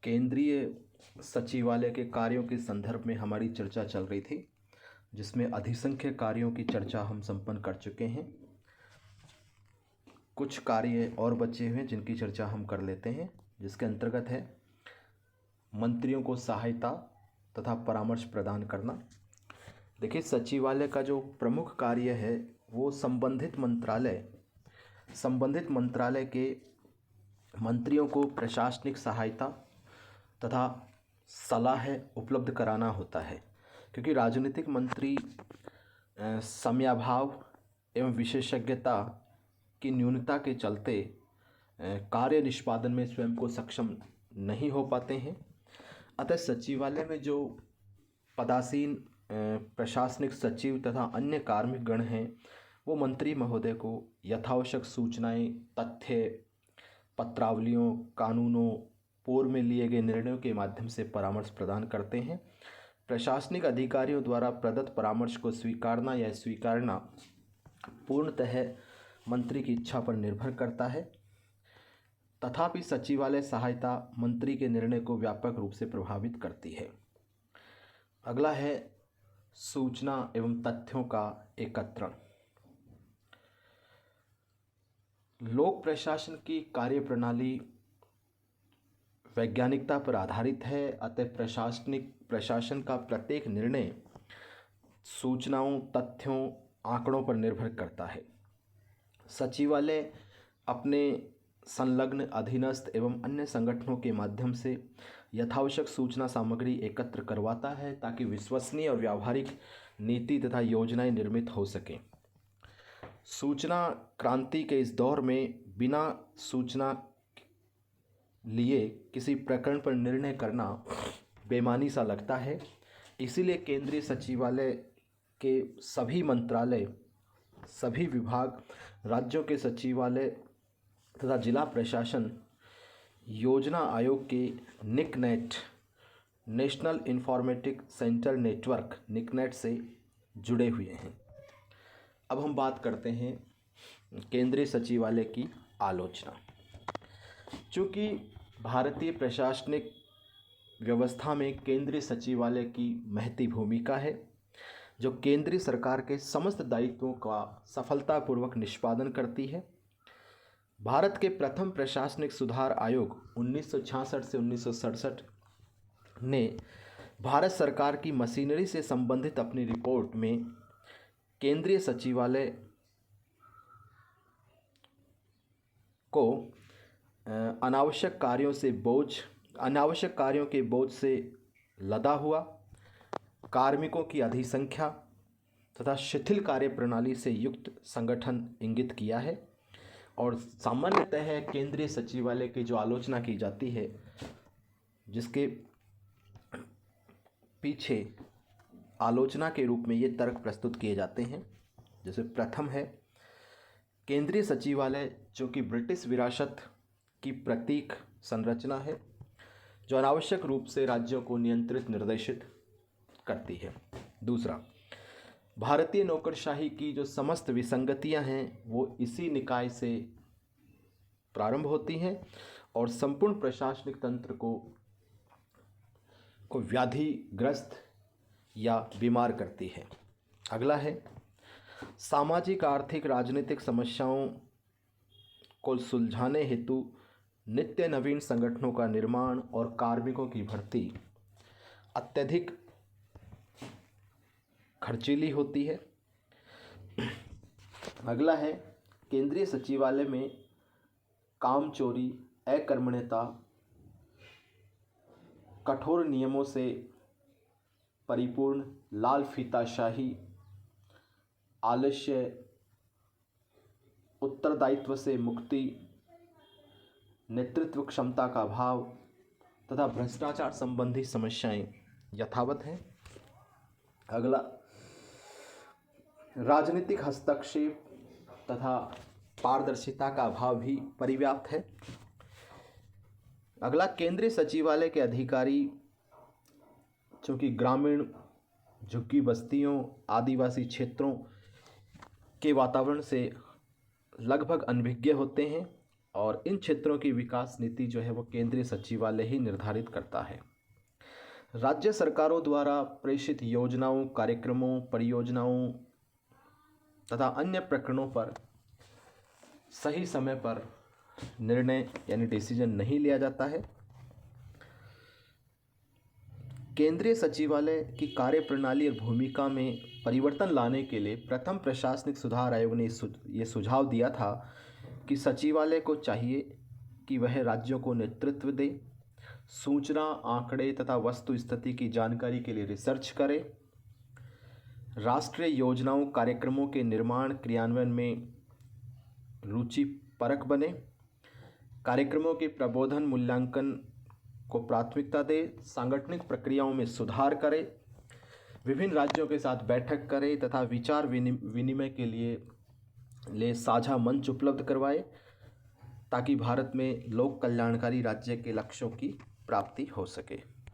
केंद्रीय सचिवालय के कार्यों के संदर्भ में हमारी चर्चा चल रही थी, जिसमें अधिसंख्य कार्यों की चर्चा हम संपन्न कर चुके हैं। कुछ कार्य और बचे हुए हैं जिनकी चर्चा हम कर लेते हैं, जिसके अंतर्गत है मंत्रियों को सहायता तथा परामर्श प्रदान करना। देखिए, सचिवालय का जो प्रमुख कार्य है वो संबंधित मंत्रालय के मंत्रियों को प्रशासनिक सहायता तथा सलाह उपलब्ध कराना होता है, क्योंकि राजनीतिक मंत्री समयाभाव एवं विशेषज्ञता की न्यूनता के चलते कार्य निष्पादन में स्वयं को सक्षम नहीं हो पाते हैं। अतः सचिवालय में जो पदासीन प्रशासनिक सचिव तथा अन्य कार्मिक गण हैं, वो मंत्री महोदय को यथावश्यक सूचनाएं, तथ्य, पत्रावलियों, कानूनों, पूर्व में लिए गए निर्णयों के माध्यम से परामर्श प्रदान करते हैं। प्रशासनिक अधिकारियों द्वारा प्रदत्त परामर्श को स्वीकारना या स्वीकारना पूर्णतः मंत्री की इच्छा पर निर्भर करता है। तथापि सचिवालय सहायता मंत्री के निर्णय को व्यापक रूप से प्रभावित करती है। अगला है सूचना एवं तथ्यों का एकत्रण। लोक प्रशासन की कार्यप्रणाली वैज्ञानिकता पर आधारित है, अतः प्रशासन का प्रत्येक निर्णय सूचनाओं, तथ्यों, आंकड़ों पर निर्भर करता है। सचिवालय अपने संलग्न अधीनस्थ एवं अन्य संगठनों के माध्यम से यथावश्यक सूचना सामग्री एकत्र करवाता है, ताकि विश्वसनीय और व्यावहारिक नीति तथा योजनाएं निर्मित हो सकें। सूचना क्रांति के इस दौर में बिना सूचना लिए किसी प्रकरण पर निर्णय करना बेमानी सा लगता है। इसीलिए केंद्रीय सचिवालय के सभी मंत्रालय, सभी विभाग, राज्यों के सचिवालय तथा जिला प्रशासन योजना आयोग के NICNET, national informatic centre network, NICNET से जुड़े हुए हैं। अब हम बात करते हैं केंद्रीय सचिवालय की आलोचना। चूँकि भारतीय प्रशासनिक व्यवस्था में केंद्रीय सचिवालय की महती भूमिका है, जो केंद्रीय सरकार के समस्त दायित्वों का सफलतापूर्वक निष्पादन करती है। भारत के प्रथम प्रशासनिक सुधार आयोग 1966 से 1967 ने भारत सरकार की मशीनरी से संबंधित अपनी रिपोर्ट में केंद्रीय सचिवालय को अनावश्यक कार्यों के बोझ से लदा हुआ, कार्मिकों की अधिसंख्या तथा शिथिल कार्यप्रणाली से युक्त संगठन इंगित किया है। और सामान्यतः केंद्रीय सचिवालय की जो आलोचना की जाती है, जिसके पीछे आलोचना के रूप में ये तर्क प्रस्तुत किए जाते हैं। जैसे प्रथम है, केंद्रीय सचिवालय जो कि ब्रिटिश विरासत की प्रतीक संरचना है, जो अनावश्यक रूप से राज्यों को नियंत्रित निर्देशित करती है। दूसरा, भारतीय नौकरशाही की जो समस्त विसंगतियां हैं वो इसी निकाय से प्रारंभ होती हैं और संपूर्ण प्रशासनिक तंत्र को व्याधिग्रस्त या बीमार करती है। अगला है, सामाजिक, आर्थिक, राजनीतिक समस्याओं को सुलझाने हेतु नित्य नवीन संगठनों का निर्माण और कार्मिकों की भर्ती अत्यधिक खर्चीली होती है। अगला है, केंद्रीय सचिवालय में कामचोरी, अकर्मण्यता, कठोर नियमों से परिपूर्ण लाल फीताशाही, आलस्य, उत्तरदायित्व से मुक्ति, नेतृत्व क्षमता का अभाव तथा भ्रष्टाचार संबंधी समस्याएं यथावत हैं। अगला, राजनीतिक हस्तक्षेप तथा पारदर्शिता का अभाव भी पर्याप्त है। अगला, केंद्रीय सचिवालय के अधिकारी चूँकि ग्रामीण, झुग्गी बस्तियों, आदिवासी क्षेत्रों के वातावरण से लगभग अनभिज्ञ होते हैं और इन क्षेत्रों की विकास नीति जो है वो केंद्रीय सचिवालय ही निर्धारित करता है। राज्य सरकारों द्वारा प्रेषित योजनाओं, कार्यक्रमों, परियोजनाओं तथा अन्य प्रकरणों पर सही समय पर निर्णय यानी डिसीजन नहीं लिया जाता है। केंद्रीय सचिवालय की कार्यप्रणाली और भूमिका में परिवर्तन लाने के लिए प्रथम प्रशासनिक सुधार आयोग ने ये सुझाव दिया था कि सचिवालय को चाहिए कि वह राज्यों को नेतृत्व दे, सूचना, आंकड़े तथा वस्तु स्थिति की जानकारी के लिए रिसर्च करे, राष्ट्रीय योजनाओं, कार्यक्रमों के निर्माण क्रियान्वयन में रुचि परक बने, कार्यक्रमों के प्रबोधन मूल्यांकन को प्राथमिकता दे, सांगठनिक प्रक्रियाओं में सुधार करे, विभिन्न राज्यों के साथ बैठक करे तथा विचार विनिमय के लिए साझा मंच उपलब्ध करवाए ताकि भारत में लोक कल्याणकारी राज्य के लक्ष्यों की प्राप्ति हो सके।